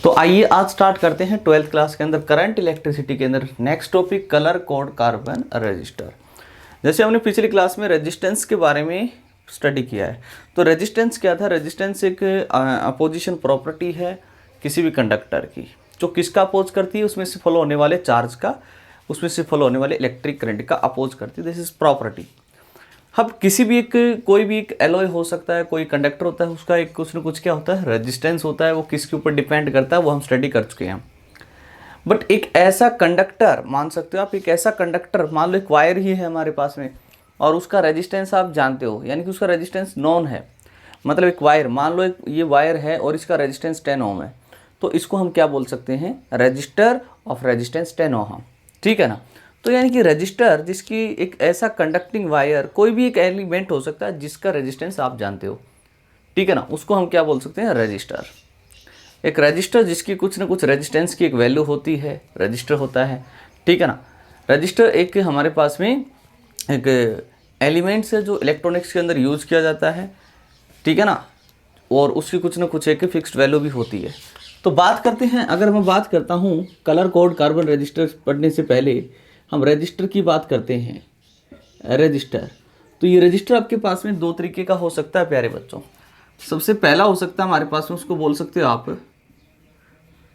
तो आइए आज स्टार्ट करते हैं 12th क्लास के अंदर करंट इलेक्ट्रिसिटी के अंदर next topic colour code carbon register. जैसे हमने पिछली क्लास में रेजिस्टेंस के बारे में स्टडी किया है, तो रेजिस्टेंस क्या था? रेजिस्टेंस एक अपोजिशन प्रॉपर्टी है किसी भी कंडक्टर की, जो किसका अपोज करती है? उसमें से फॉलो होने वाले चार्ज का, उसमें से फॉलो होने वाले इलेक्ट्रिक करंट का अपोज करती है। This is property. अब किसी भी एक कोई भी एक एलॉय हो सकता है, कोई कंडक्टर होता है, उसका एक कुछ ना कुछ क्या होता है, रेजिस्टेंस होता है। वो किसके ऊपर डिपेंड करता है वो हम स्टडी कर चुके हैं। बट एक ऐसा कंडक्टर मान सकते हो आप, एक ऐसा कंडक्टर मान लो एक वायर ही है हमारे पास में और उसका रेजिस्टेंस आप जानते हो, यानी कि उसका रेजिस्टेंस नॉन है। मतलब एक वायर मान लो, एक ये वायर है और इसका रेजिस्टेंस 10 ओम है, तो इसको हम क्या बोल सकते हैं? रजिस्टर ऑफ रेजिस्टेंस 10 ओम। ठीक है ना? तो यानी कि रजिस्टर जिसकी एक ऐसा कंडक्टिंग वायर, कोई भी एक एलिमेंट हो सकता है जिसका रेजिस्टेंस आप जानते हो। ठीक है ना? उसको हम क्या बोल सकते हैं? रजिस्टर। एक रजिस्टर जिसकी कुछ ना कुछ रेजिस्टेंस की एक वैल्यू होती है, रजिस्टर होता है। ठीक है ना? रजिस्टर एक हमारे पास में एक एलिमेंट्स है जो इलेक्ट्रॉनिक्स के अंदर यूज किया जाता है। ठीक है ना? और उसकी कुछ ना कुछ एक फिक्स्ड वैल्यू भी होती है। तो बात करते हैं, अगर मैं बात करता हूँ कलर कोड कार्बन रजिस्टर पढ़ने से पहले हम रजिस्टर की बात करते हैं। रजिस्टर, तो ये रजिस्टर आपके पास में दो तरीके का हो सकता है प्यारे बच्चों। सबसे पहला हो सकता है हमारे पास में, उसको बोल सकते हो आप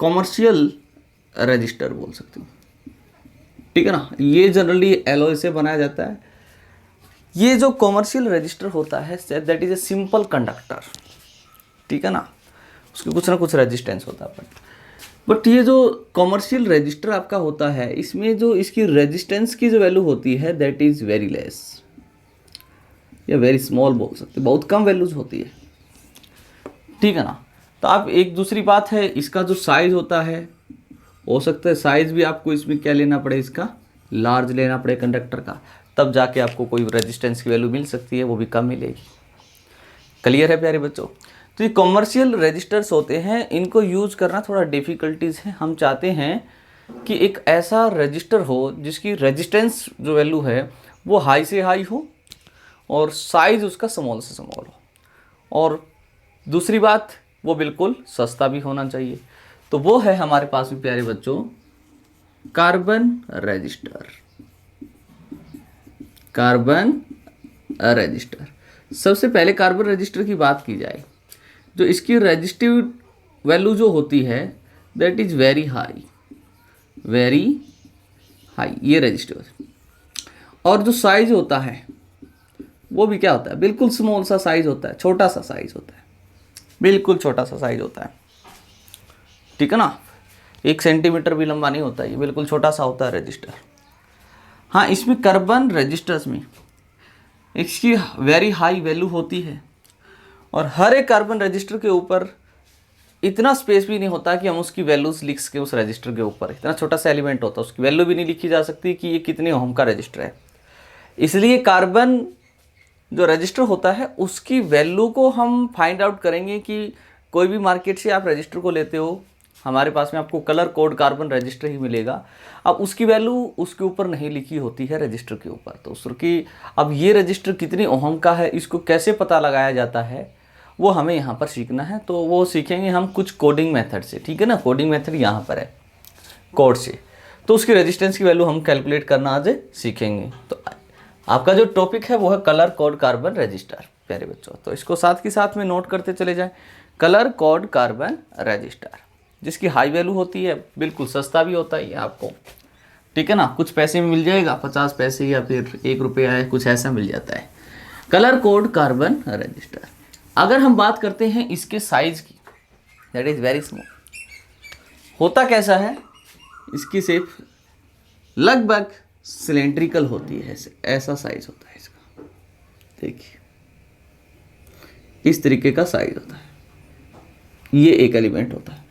कॉमर्शियल रजिस्टर बोल सकते हो। ठीक है ना? ये जनरली एलॉय से बनाया जाता है। ये जो कॉमर्शियल रजिस्टर होता है that is a simple conductor. ठीक है ना? उसके कुछ ना कुछ रेजिस्टेंस होता है। बट ये जो कॉमर्शियल रजिस्टर आपका होता है, इसमें जो इसकी रेजिस्टेंस की जो वैल्यू होती है दैट इज़ वेरी लेस या वेरी स्मॉल बोल सकते हैं, बहुत कम वैल्यूज होती है। ठीक है ना? तो आप एक दूसरी बात है, इसका जो साइज होता है, हो सकता है साइज भी आपको इसमें क्या लेना पड़े, इसका लार्ज लेना पड़े कंडक्टर का, तब जाके आपको कोई रेजिस्टेंस की वैल्यू मिल सकती है, वो भी कम मिलेगी। क्लियर है प्यारे बच्चों? तो ये कॉमर्शियल रजिस्टर्स होते हैं, इनको यूज करना थोड़ा डिफ़िकल्टीज है। हम चाहते हैं कि एक ऐसा रजिस्टर हो जिसकी रेजिस्टेंस जो वैल्यू है वो हाई से हाई हो और साइज उसका स्मॉल से स्मॉल हो, और दूसरी बात वो बिल्कुल सस्ता भी होना चाहिए। तो वो है हमारे पास में प्यारे बच्चों कार्बन रजिस्टर। कार्बन रजिस्टर, सबसे पहले कार्बन रजिस्टर की बात की जाए, जो इसकी रजिस्टिव वैल्यू जो होती है that is very high, very high, ये रजिस्टिव। और जो साइज होता है वो भी क्या होता है? बिल्कुल स्मॉल सा साइज होता है, छोटा सा साइज होता है, बिल्कुल छोटा सा साइज होता है। ठीक है ना? 1 सेंटीमीटर भी लंबा नहीं होता, ये बिल्कुल छोटा सा होता है रजिस्टर। हाँ, इसमें कार्बन रजिस्टर्स में इसकी वेरी हाई वैल्यू होती है और हर एक कार्बन रजिस्टर के ऊपर इतना स्पेस भी नहीं होता कि हम उसकी वैल्यूज लिख सके। उस रजिस्टर के ऊपर इतना छोटा सा एलिमेंट होता है, उसकी वैल्यू भी नहीं लिखी जा सकती कि ये कितने ओम का रजिस्टर है। इसलिए कार्बन जो रजिस्टर होता है उसकी वैल्यू को हम फाइंड आउट करेंगे कि कोई भी मार्केट से आप रजिस्टर को लेते हो, हमारे पास में आपको कलर कोड कार्बन रजिस्टर ही मिलेगा। अब उसकी वैल्यू उसके ऊपर नहीं लिखी होती है रजिस्टर के ऊपर, तो उसकी अब ये रजिस्टर कितने ओम का है इसको कैसे पता लगाया जाता है वो हमें यहाँ पर सीखना है। तो वो सीखेंगे हम कुछ कोडिंग मेथड से। ठीक है ना? कोडिंग मेथड यहाँ पर है, कोड से। तो उसकी रेजिस्टेंस की वैल्यू हम कैलकुलेट करना आज सीखेंगे। तो आपका जो टॉपिक है वो है कलर कोड कार्बन रजिस्टर प्यारे बच्चों। तो इसको साथ के साथ में नोट करते चले जाएं। कलर कोड कार्बन रजिस्टर जिसकी हाई वैल्यू होती है, बिल्कुल सस्ता भी होता है ये आपको। ठीक है ना? कुछ पैसे में मिल जाएगा, 50 पैसे या फिर 1 रुपया है, कुछ ऐसा मिल जाता है। Colour code carbon register. अगर हम बात करते हैं इसके साइज की, दैट इज वेरी स्मॉल। होता कैसा है? इसकी शेप लगभग सिलेंड्रिकल होती है, ऐसा साइज होता है इसका। देखिए इस तरीके का साइज होता है, ये एक एलिमेंट होता है।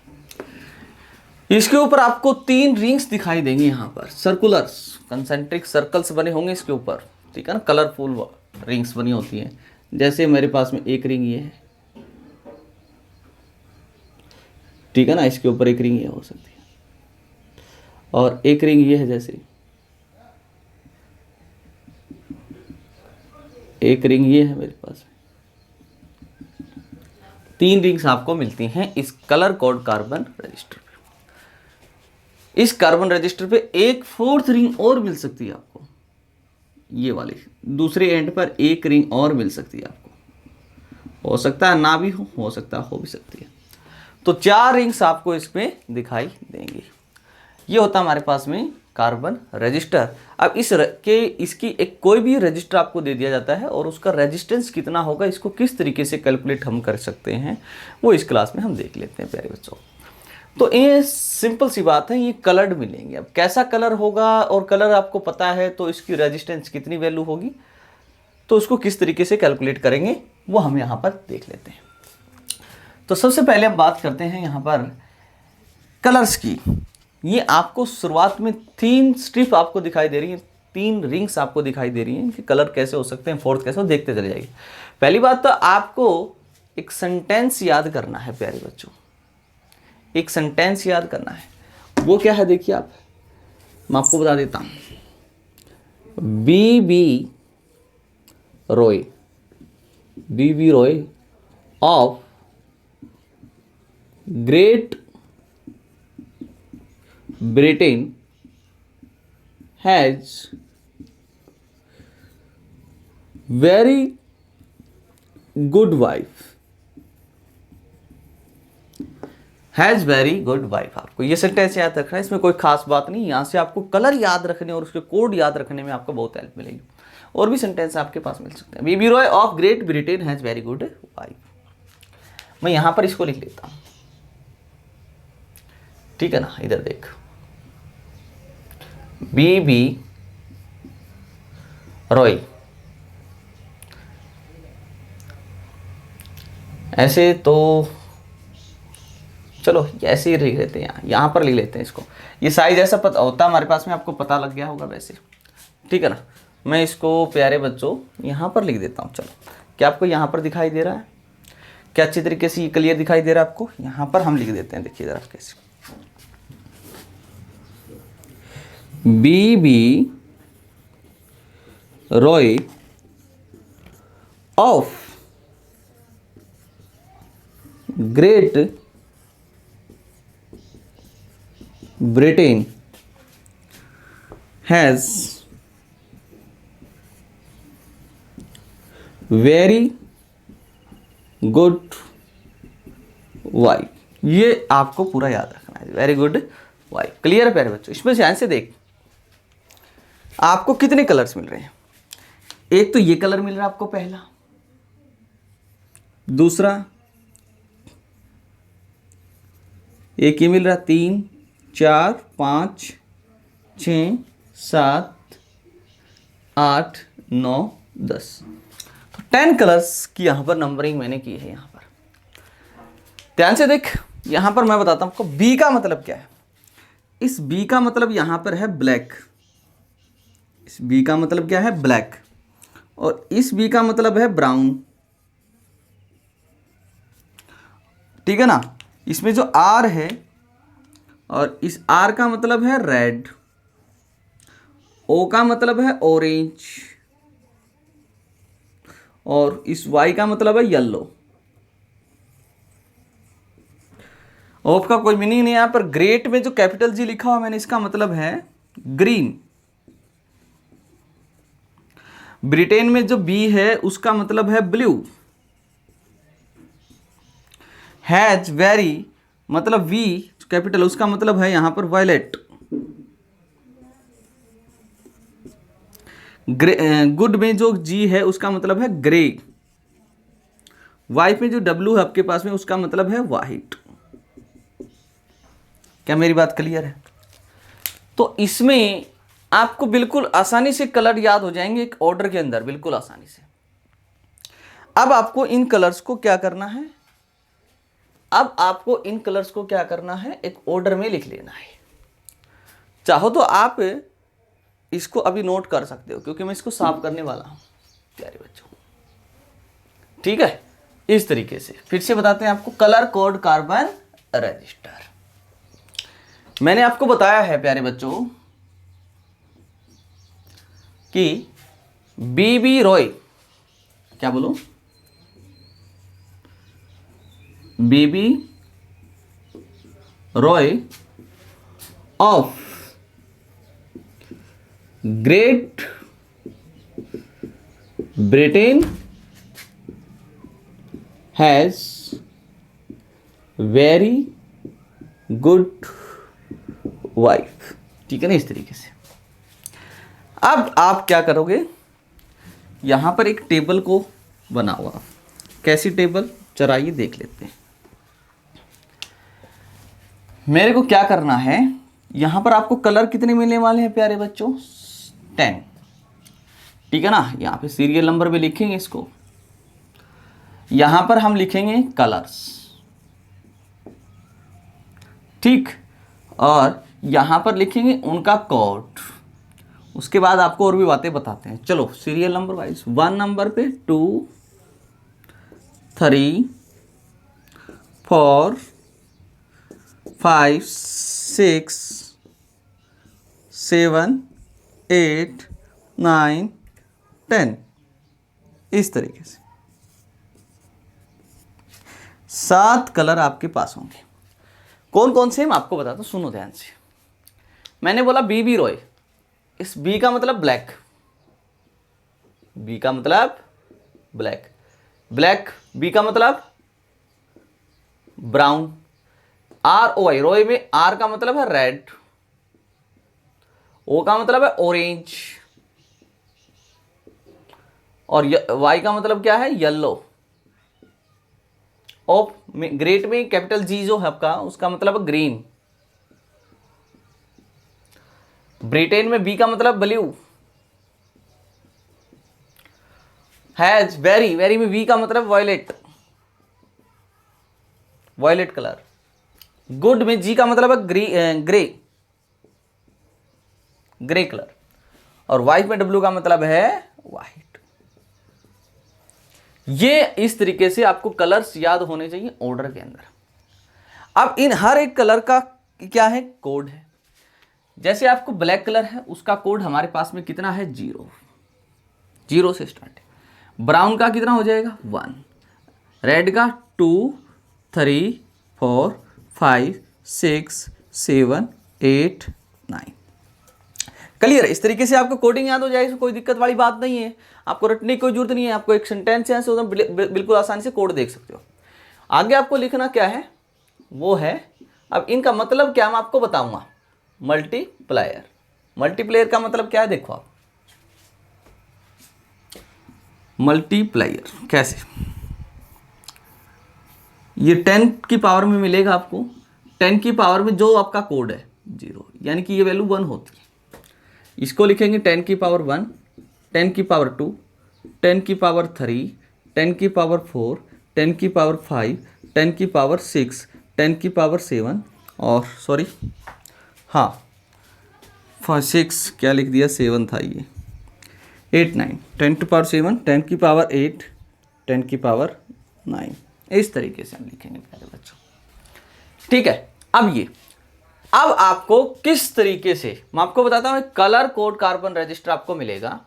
इसके ऊपर आपको 3 रिंग्स दिखाई देंगी, यहाँ पर सर्कुलर्स कंसेंट्रिक सर्कल्स बने होंगे इसके ऊपर। ठीक है ना? कलरफुल रिंग्स बनी होती हैं। जैसे मेरे पास में एक रिंग ये है, ठीक है ना? इसके ऊपर एक रिंग ये हो सकती है और एक रिंग ये है, जैसे एक रिंग ये है मेरे पास। 3 रिंग्स आपको मिलती हैं इस कलर कोड कार्बन रजिस्टर पे। इस कार्बन रजिस्टर पे एक 4th रिंग और मिल सकती है आपको, ये वाली दूसरे एंड पर एक रिंग और मिल सकती है आपको। हो सकता है ना भी हो सकता है हो भी सकती है। तो 4 रिंग्स आपको इसमें दिखाई देंगी। ये होता है हमारे पास में कार्बन रजिस्टर। अब इसकी एक कोई भी रजिस्टर आपको दे दिया जाता है और उसका रेजिस्टेंस कितना होगा, इसको किस तरीके से कैलकुलेट हम कर सकते हैं, वो इस क्लास में हम देख लेते हैं प्यारे बच्चों। तो ये सिंपल सी बात है, ये कलर्ड मिलेंगे। अब कैसा कलर होगा और कलर आपको पता है तो इसकी रेजिस्टेंस कितनी वैल्यू होगी, तो उसको किस तरीके से कैलकुलेट करेंगे वो हम यहाँ पर देख लेते हैं। तो सबसे पहले हम बात करते हैं यहाँ पर कलर्स की। ये आपको शुरुआत में 3 स्ट्रिप आपको दिखाई दे रही है, 3 रिंग्स आपको दिखाई दे रही हैं। इनके कलर कैसे हो सकते हैं, 4th कैसे हो, देखते चले जाइए। पहली बात तो आपको एक सेंटेंस याद करना है प्यारे बच्चों, एक सेंटेंस याद करना है। वो क्या है देखिए आप, मैं आपको बता देता हूं। B B Roy of Great Britain has very good wife. Has very good wife, आपको ये सेंटेंस याद रखना है। इसमें कोई खास बात नहीं, यहाँ से आपको कलर याद रखने और उसके कोड याद रखने में आपको बहुत हेल्प मिलेगी। और भी सेंटेंस आपके पास मिल सकते हैं। BB Roy of Great Britain has very good wife. मैं यहाँ पर इसको लिख लेता हूँ, ठीक है ना। इधर देख, बीबी रॉय, ऐसे तो चलो ऐसे ही लिख लेते हैं, यहाँ पर लिख लेते हैं इसको। ये साइज ऐसा पता होता हमारे पास में, आपको पता लग गया होगा वैसे, ठीक है ना। मैं इसको प्यारे बच्चों यहाँ पर लिख देता हूँ। चलो, क्या आपको यहाँ पर दिखाई दे रहा है, क्या अच्छी तरीके से ये क्लियर दिखाई दे रहा है आपको? यहाँ पर हम लिख देते हैं, देखिए जरा कैसे। BB Roy of Great Britain has very good wife. ये आपको पूरा याद रखना है, वेरी गुड वाइफ। क्लियर है प्यारे बच्चों? इसमें ध्यान से देख, आपको कितने कलर्स मिल रहे हैं। एक तो ये कलर मिल रहा है आपको पहला, दूसरा एक ये मिल रहा, 3 4 5 6 7 8 9 10। तो 10 कलर्स की यहाँ पर नंबरिंग मैंने की है। यहाँ पर ध्यान से देख, यहाँ पर मैं बताता हूँ आपको बी का मतलब क्या है। इस बी का मतलब यहाँ पर है ब्लैक, इस बी का मतलब क्या है ब्लैक, और इस बी का मतलब है ब्राउन, ठीक है ना। इसमें जो आर है और इस आर का मतलब है रेड, ओ का मतलब है ऑरेंज, और इस वाई का मतलब है येलो। ऑफ का कोई मीनिंग नहीं है यहाँ पर। ग्रेट में जो कैपिटल जी लिखा हुआ मैंने, इसका मतलब है ग्रीन। ब्रिटेन में जो बी है उसका मतलब है ब्लू। हैज वेरी मतलब वी कैपिटल, उसका मतलब है यहां पर वायलेट। गुड में जो जी है उसका मतलब है ग्रे। वाइफ में जो डब्लू है आपके पास में, उसका मतलब है वाइट। क्या मेरी बात क्लियर है? तो इसमें आपको बिल्कुल आसानी से कलर याद हो जाएंगे एक ऑर्डर के अंदर, बिल्कुल आसानी से। अब आपको इन कलर्स को क्या करना है, अब आपको इन कलर्स को क्या करना है, एक ऑर्डर में लिख लेना है। चाहो तो आप इसको अभी नोट कर सकते हो, क्योंकि मैं इसको साफ करने वाला हूं प्यारे बच्चों, ठीक है। इस तरीके से फिर से बताते हैं आपको, कलर कोड कार्बन रजिस्टर। मैंने आपको बताया है प्यारे बच्चों कि बीबी रॉय, क्या बोलूं, baby Roy of Great Britain has very good wife. ठीक है ना, इस तरीके से। अब आप क्या करोगे, यहां पर एक टेबल को बनाओ आप। कैसी टेबल, चराइए देख लेते हैं। मेरे को क्या करना है, यहां पर आपको कलर कितने मिलने वाले हैं प्यारे बच्चों, 10। ठीक है ना, यहां पे सीरियल नंबर पे लिखेंगे इसको। यहां पर हम लिखेंगे कलर्स, ठीक, और यहां पर लिखेंगे उनका कोड। उसके बाद आपको और भी बातें बताते हैं। चलो सीरियल नंबर वाइज, 1 नंबर पे 2 3 4 5 6 7 8 9 10, इस तरीके से 7 कलर आपके पास होंगे। कौन कौन से मैं आपको बताता हूं, सुनो ध्यान से। मैंने बोला बीबी रॉय, इस बी का मतलब ब्लैक, बी का मतलब ब्लैक, ब्लैक बी का मतलब ब्राउन। आर ओ आई, रॉय में आर का मतलब है रेड, ओ का मतलब है ऑरेंज, और वाई का मतलब क्या है, येलो। और ग्रेट में कैपिटल जी जो है आपका, उसका मतलब है ग्रीन। ब्रिटेन में बी का मतलब ब्लू। हैज, वेरी, वेरी में वी का मतलब वॉयलेट, वॉयलेट कलर। गुड में जी का मतलब है ग्रे, ग्रे कलर। और वाइट में डब्ल्यू का मतलब है वाइट। ये इस तरीके से आपको कलर्स याद होने चाहिए ऑर्डर के अंदर। अब इन हर एक कलर का क्या है, कोड है। जैसे आपको ब्लैक कलर है, उसका कोड हमारे पास में कितना है, 0, 0 से स्टार्ट है। ब्राउन का कितना हो जाएगा, 1। रेड का 2 3 4 5 6 7 8 9। क्लियर। इस तरीके से आपको कोडिंग याद हो जाएगी, कोई दिक्कत वाली बात नहीं है। आपको रटने की कोई जरूरत नहीं है। आपको एक सेंटेंस यहाँ से बिल्कुल आसानी से कोड देख सकते हो। आगे आपको लिखना क्या है, वो है, अब इनका मतलब क्या मैं आपको बताऊंगा। मल्टीप्लायर, मल्टीप्लायर का मतलब क्या है, देखो आप। मल्टीप्लायर कैसे, ये 10 की पावर में मिलेगा आपको। 10 की पावर में जो आपका कोड है 0, यानी कि ये वैल्यू 1 होती है। इसको लिखेंगे 10 की पावर 1, 10 की पावर 2, 10 की पावर 3, 10 की पावर 4, 10 की पावर 5, 10 की पावर 6, 10 की पावर 7, और सॉरी हाँ 6 क्या लिख दिया, 7 था ये, 8 9, 10 टू पावर 7, 10 की पावर 8, 10 की पावर 9, इस तरीके से हम लिखेंगे प्यारे बच्चों। ठीक है। अब आपको किस तरीके से, मैं आपको बताता हूं, कलर कोड कार्बन रजिस्टर आपको मिलेगा।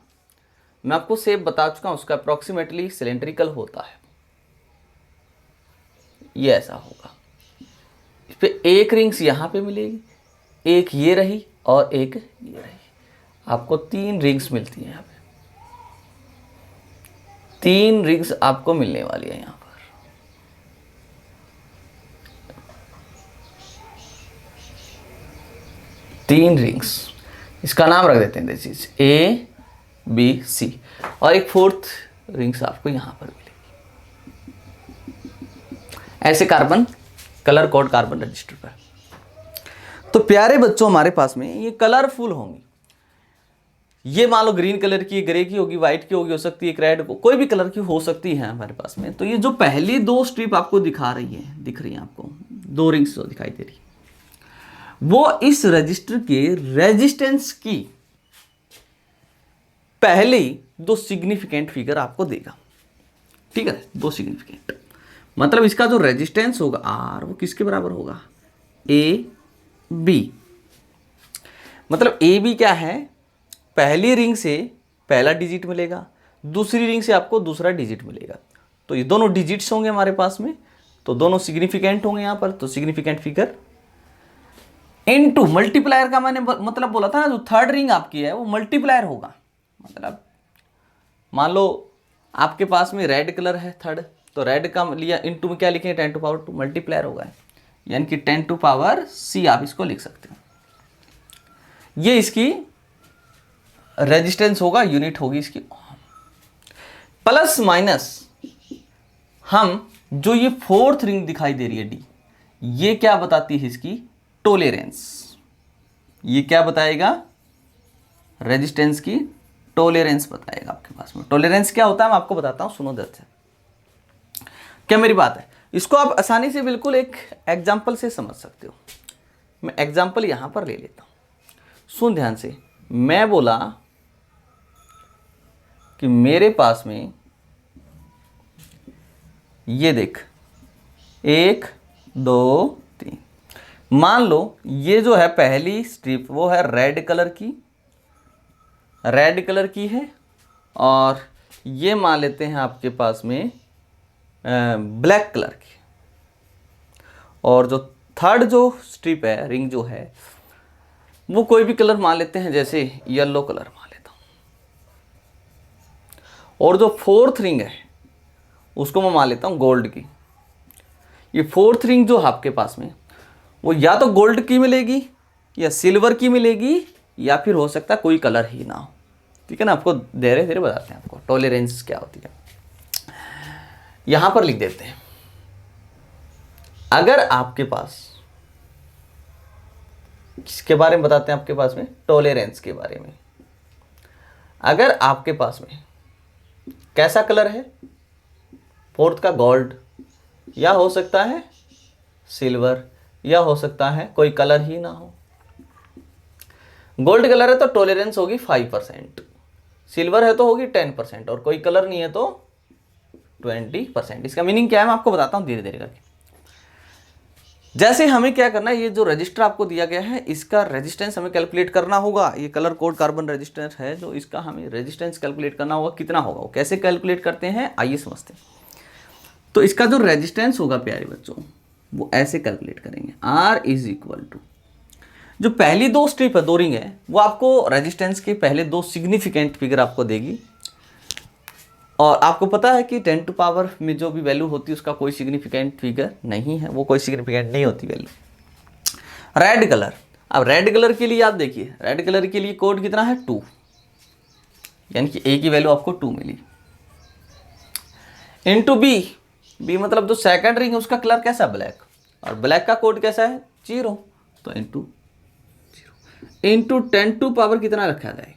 मैं आपको शेप बता चुका हूं, उसका अप्रोक्सीमेटली सिलेंड्रिकल होता है। ये ऐसा होगा। इस पे एक रिंग्स यहां पे मिलेगी, एक ये रही और एक ये रही। आपको 3 रिंग्स मिलती हैं यहां पे, 3 रिंग्स आपको मिलने वाली है यहां पर। तीन रिंग्स, इसका नाम रख देते हैं this is A B C, और एक 4th रिंग्स आपको यहां पर मिलेगी। ऐसे carbon colour code carbon register पर। तो प्यारे बच्चों, हमारे पास में ये कलरफुल होंगी। ये मान लो ग्रीन कलर की, ग्रे की होगी, व्हाइट की होगी, हो सकती है एक रेड, कोई भी कलर की हो सकती है हमारे पास में। तो ये जो पहली 2 स्ट्रिप आपको दिख रही है आपको 2 रिंग्स जो दिखाई दे रही है, वो इस रजिस्टर के रेजिस्टेंस की पहली 2 सिग्निफिकेंट फिगर आपको देगा। ठीक है, 2 सिग्निफिकेंट, मतलब इसका जो रेजिस्टेंस होगा R, वो किसके बराबर होगा, AB। मतलब AB क्या है, पहली रिंग से पहला डिजिट मिलेगा, दूसरी रिंग से आपको दूसरा डिजिट मिलेगा। तो ये दोनों डिजिट्स होंगे हमारे पास में, तो दोनों सिग्निफिकेंट होंगे यहाँ पर, तो सिग्निफिकेंट फिगर इनटू मल्टीप्लायर का मैंने मतलब बोला था ना, जो थर्ड रिंग आपकी है वो मल्टीप्लायर होगा। मतलब मान लो आपके पास में रेड कलर है थर्ड, तो रेड का लिया इनटू में क्या लिखेंगे 10 टू पावर 2 मल्टीप्लायर होगा, यानी कि 10 टू पावर C आप इसको लिख सकते हो। ये इसकी रेजिस्टेंस होगा, यूनिट होगी इसकी। प्लस माइनस हम जो ये फोर्थ रिंग दिखाई दे रही है D, ये क्या बताती है इसकी टोलेरेंस। ये क्या बताएगा, रेजिस्टेंस की टोलेरेंस बताएगा आपके पास में। टोलेरेंस क्या होता है मैं आपको बताता हूं, सुनो ध्यान से, क्या मेरी बात है। इसको आप आसानी से बिल्कुल एक एग्जाम्पल से समझ सकते हो। मैं एग्जाम्पल यहां पर ले लेता हूं, सुन ध्यान से। मैं बोला कि मेरे पास में ये देख 1 2 3, मान लो ये जो है पहली स्ट्रिप वो है रेड कलर की है, और ये मान लेते हैं आपके पास में ब्लैक कलर की, और जो थर्ड जो स्ट्रिप है रिंग जो है वो कोई भी कलर मान लेते हैं, जैसे येलो कलर मान लेता हूं, और जो फोर्थ रिंग है उसको मैं मान लेता हूं गोल्ड की। ये फोर्थ रिंग जो है आपके पास में वो या तो गोल्ड की मिलेगी या सिल्वर की मिलेगी, या फिर हो सकता है कोई कलर ही ना हो। ठीक है ना, आपको धीरे धीरे बताते हैं आपको टॉलरेंस क्या होती है। यहां पर लिख देते हैं, अगर आपके पास, किसके बारे में बताते हैं आपके पास में, टॉलरेंस के बारे में। अगर आपके पास में कैसा कलर है, फोर्थ का गोल्ड, या हो सकता है सिल्वर, या हो सकता है कोई कलर ही ना हो। गोल्ड कलर है तो टॉलरेंस होगी 5%, सिल्वर है तो होगी 10%, और कोई कलर नहीं है तो 20%। इसका मीनिंग क्या है मैं आपको बताता हूं धीरे धीरे करके। जैसे हमें क्या करना है, ये जो रजिस्टर आपको दिया गया है इसका रेजिस्टेंस हमें कैलकुलेट करना होगा। ये कलर कोड कार्बन रजिस्टेंस है, जो इसका हमें रेजिस्टेंस कैलकुलेट करना होगा, कितना होगा, वो कैसे कैलकुलेट करते हैं आइए समझते हैं। तो इसका जो रेजिस्टेंस होगा प्यारे बच्चों, वो ऐसे कैलकुलेट करेंगे, R इज इक्वल टू, जो पहली दो स्ट्रिप है, दो रिंग है, वो आपको रेजिस्टेंस के पहले दो सिग्निफिकेंट फिगर आपको देगी। और आपको पता है कि 10 टू पावर में जो भी वैल्यू होती है उसका कोई सिग्निफिकेंट फिगर नहीं है, वो कोई सिग्निफिकेंट नहीं होती वैल्यू। रेड कलर, अब रेड कलर के लिए आप देखिए, रेड कलर के लिए कोड कितना है 2, यानी कि A की वैल्यू आपको 2 मिली। इनटू बी मतलब जो सेकंड रिंग है उसका कलर कैसा, ब्लैक, और ब्लैक का कोड कैसा है 0, तो इनटू 0 इनटू 10 टू पावर कितना रखा जाए।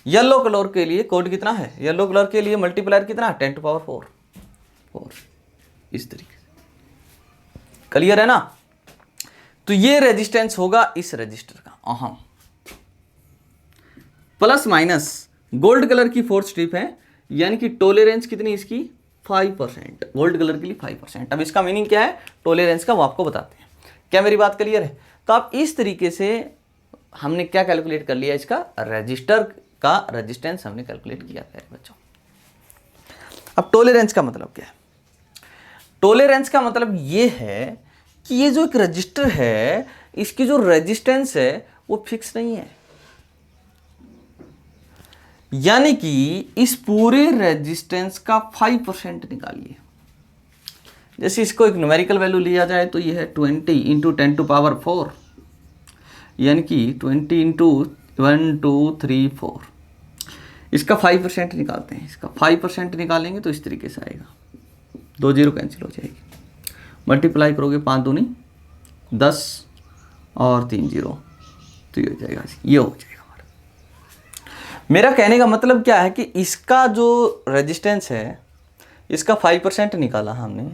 येलो कलर के लिए कोड कितना है, येलो कलर के लिए मल्टीप्लायर कितना है 10 टू पावर 4, इस तरीके से। क्लियर है ना। तो ये रेजिस्टेंस होगा इस रजिस्टर का। अहम प्लस माइनस गोल्ड कलर की फोर्थ स्ट्रिप है, यानी कि टॉलरेंस कितनी इसकी 5%, गोल्ड कलर के लिए 5%। अब इसका मीनिंग क्या है टॉलरेंस का, वो आपको बताते हैं। क्या मेरी बात क्लियर है। तो आप इस तरीके से हमने क्या कैलकुलेट कर लिया, इसका रजिस्टर का रेजिस्टेंस हमने कैलकुलेट किया है बच्चों। अब टॉलरेंस का मतलब क्या है, टॉलरेंस का मतलब ये है कि ये जो एक रजिस्टर है इसकी जो रेजिस्टेंस है वो फिक्स नहीं है, यानी कि इस पूरे रेजिस्टेंस का 5% निकालिए। जैसे इसको एक न्यूमेरिकल वैल्यू लिया जाए तो ये है 20 इंटू 10 टू पावर 4, यानी कि 20 इंटू 1 2 3 4। इसका 5% निकालते हैं, इसका 5% निकालेंगे तो इस तरीके से आएगा, 2 0 कैंसिल हो जाएगी, मल्टीप्लाई करोगे 5 दूनी 10 और 3 0, तो ये हो जाएगा, ये हो जाएगा हमारा। मेरा कहने का मतलब क्या है कि इसका जो रेजिस्टेंस है इसका 5% निकाला हमने,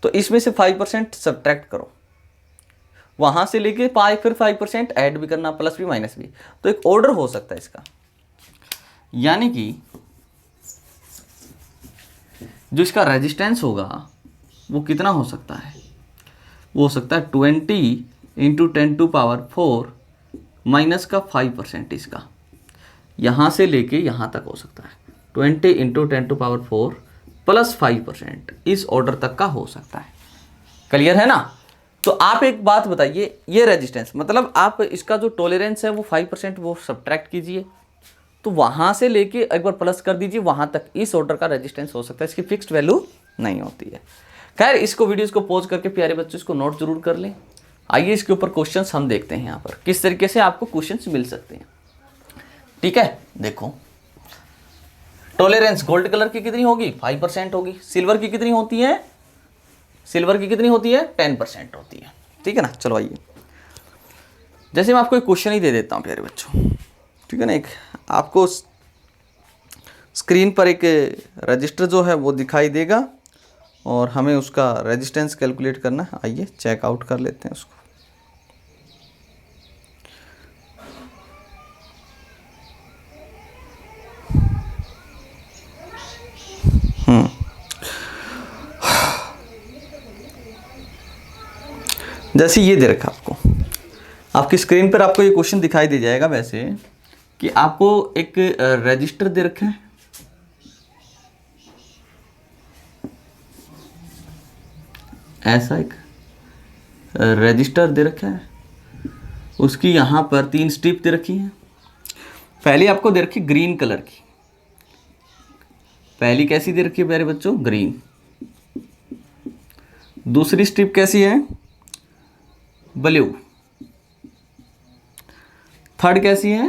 तो इसमें से 5% सब्ट्रैक्ट करो, वहां से लेके फिर 5% ऐड भी करना, प्लस भी माइनस भी, तो एक ऑर्डर हो सकता है इसका। यानी कि जो इसका रेजिस्टेंस होगा वो कितना हो सकता है, वो हो सकता है 20 इंटू 10 टू पावर 4 माइनस का 5% इसका, यहां से लेके यहां तक हो सकता है 20 इंटू 10 टू पावर 4 +5%, इस ऑर्डर तक का हो सकता है। क्लियर है ना? तो आप एक बात बताइए, ये रेजिस्टेंस मतलब आप इसका जो टॉलरेंस है वो 5% वो सब्ट्रैक्ट कीजिए, तो वहाँ से लेके एक बार प्लस कर दीजिए, वहाँ तक इस ऑर्डर का रेजिस्टेंस हो सकता है, इसकी फिक्स्ड वैल्यू नहीं होती है। खैर इसको वीडियोस को पॉज करके प्यारे बच्चों इसको नोट जरूर कर लें। आइए इसके ऊपर क्वेश्चंस हम देखते हैं यहाँ पर किस तरीके से आपको क्वेश्चंस मिल सकते हैं। ठीक है, देखो टॉलरेंस गोल्ड कलर की कितनी होगी? 5% होगी। सिल्वर की कितनी होती है? सिल्वर की कितनी होती है? 10% होती है। ठीक है ना? चलो आइए, जैसे मैं आपको एक क्वेश्चन ही दे देता हूँ प्यारे बच्चों, ठीक है ना। एक आपको स्क्रीन पर एक रजिस्टर जो है वो दिखाई देगा और हमें उसका रेजिस्टेंस कैलकुलेट करना है। आइए चेकआउट कर लेते हैं उसको। जैसे ये दे रखा आपको, आपकी स्क्रीन पर आपको ये क्वेश्चन दिखाई दे जाएगा वैसे कि आपको एक रजिस्टर दे रखा है, ऐसा एक रजिस्टर दे रखा है, उसकी यहाँ पर 3 स्ट्रिप दे रखी है। पहली आपको दे रखी ग्रीन कलर की, पहली कैसी दे रखी है प्यारे बच्चों? ग्रीन। दूसरी स्ट्रिप कैसी है? ब्लू। थर्ड कैसी है?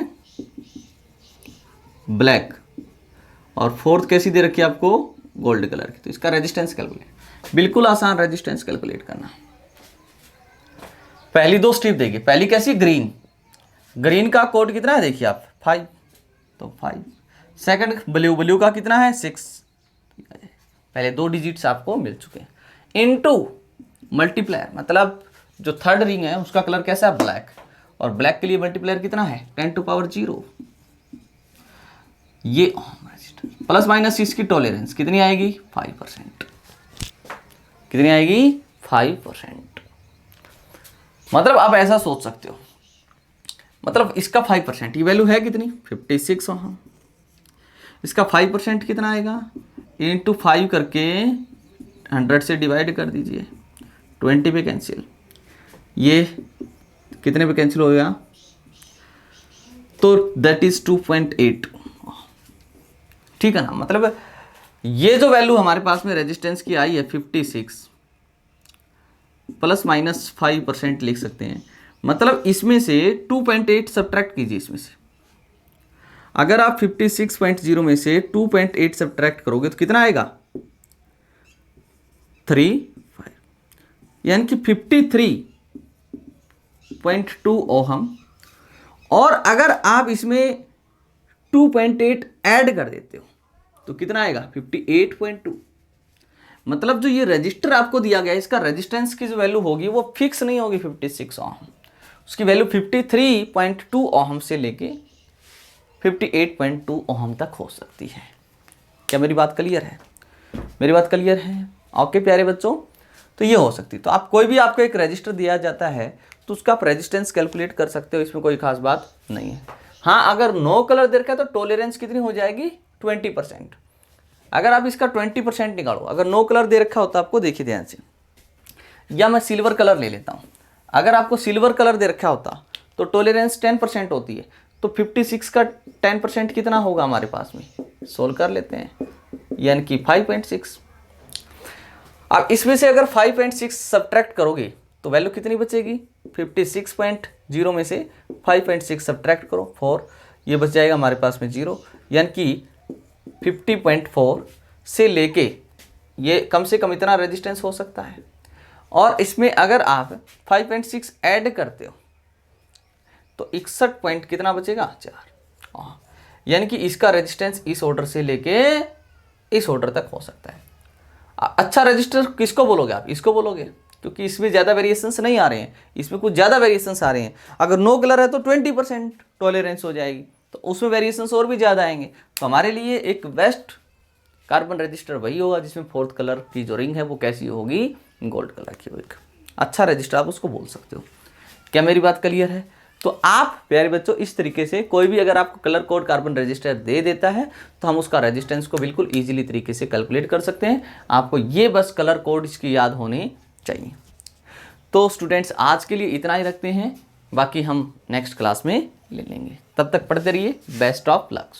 ब्लैक। और फोर्थ कैसी दे रखी है आपको? गोल्ड कलर की। तो इसका रेजिस्टेंस कैलकुलेट, बिल्कुल आसान रेजिस्टेंस कैलकुलेट करना। पहली 2 स्ट्रिप देखिए, पहली कैसी? ग्रीन। ग्रीन का कोड कितना है देखिए आप? 5, तो 5। सेकंड ब्लू, ब्लू का कितना है? 6। पहले 2 डिजिट्स आपको मिल चुके हैं। इनटू मल्टीप्लायर, मतलब जो थर्ड रिंग है उसका कलर कैसा है? ब्लैक। और ब्लैक के लिए मल्टीप्लायर कितना है? 10⁻0। ये प्लस माइनस इसकी टॉलरेंस कितनी आएगी? 5%। कितनी आएगी? 5%। मतलब आप ऐसा सोच सकते हो, मतलब इसका 5% की वैल्यू है कितनी? 56 ओहम। इसका 5% कितना आएगा? इंटू 5 करके 100 से डिवाइड कर दीजिए, 20 पे कैंसिल। ये कितने पे कैंसिल हो गया? तो दैट इज 2.8। ठीक है ना? मतलब ये जो वैल्यू हमारे पास में रेजिस्टेंस की आई है 56 ±5% लिख सकते हैं। मतलब इसमें से 2.8 सब्ट्रैक्ट कीजिए इसमें से। अगर आप 56.0 में से 2.8 सब्ट्रैक्ट करोगे तो कितना आएगा? 3.5, यानी कि 53.2 ओहम। और अगर आप इसमें 2.8 ऐड कर देते हो तो कितना आएगा? 58.2। मतलब जो ये रजिस्टर आपको दिया गया है इसका रेजिस्टेंस की जो वैल्यू होगी वो फिक्स नहीं होगी 56 ओहम, उसकी वैल्यू 53.2 ओहम से लेके 58.2 ओहम तक हो सकती है। क्या मेरी बात क्लियर है? मेरी बात क्लियर है? ओके प्यारे बच्चों, तो ये हो सकती है। तो आप कोई भी आपको एक रजिस्टर दिया जाता है तो उसका आप रेजिस्टेंस कैलकुलेट कर सकते हो, इसमें कोई खास बात नहीं है। हाँ, अगर नो कलर दे रखा है तो टॉलरेंस कितनी हो जाएगी? 20%। अगर आप इसका 20% निकालो, अगर नो कलर दे रखा होता आपको, देखिए ध्यान से, या मैं सिल्वर कलर ले लेता हूँ। अगर आपको सिल्वर कलर दे रखा होता तो टॉलरेंस 10% होती है, तो 56 का 10% कितना होगा हमारे पास में? सोल्व कर लेते हैं, यानी कि 5.6। अब इसमें से अगर 5.6 सब्ट्रैक्ट करोगे तो वैल्यू कितनी बचेगी? 56.0 में से 5.6 सब्ट्रैक्ट करो 4, ये बच जाएगा हमारे पास में 0, यानी कि 50.4 से लेके ये कम से कम इतना रेजिस्टेंस हो सकता है। और इसमें अगर आप 5.6 ऐड करते हो तो 61 पॉइंट कितना बचेगा? 4। यानी कि इसका रेजिस्टेंस इस ऑर्डर से लेके इस ऑर्डर तक हो सकता है। अच्छा रजिस्टर किसको बोलोगे आप? इसको बोलोगे, क्योंकि इसमें ज़्यादा वेरिएशंस नहीं आ रहे हैं, इसमें कुछ ज़्यादा वेरिएशंस आ रहे हैं। अगर नो कलर है तो 20% टॉलरेंस हो जाएगी, तो उसमें वेरिएशंस और भी ज़्यादा आएंगे। तो हमारे लिए एक बेस्ट कार्बन रजिस्टर वही होगा जिसमें 4th कलर की जो रिंग है वो कैसी होगी? गोल्ड कलर की होगी। अच्छा रजिस्टर आप उसको बोल सकते हो। क्या मेरी बात क्लियर है? तो आप प्यारे बच्चों इस तरीके से कोई भी अगर आपको कलर कोड कार्बन रजिस्टर दे देता है तो हम उसका रेजिस्टेंस को बिल्कुल ईजिली तरीके से कैलकुलेट कर सकते हैं। आपको ये बस कलर कोड इसकी याद होनी चाहिए। तो स्टूडेंट्स आज के लिए इतना ही रखते हैं, बाकी हम नेक्स्ट क्लास में ले लेंगे। तब तक पढ़ते रहिए। Best of luck.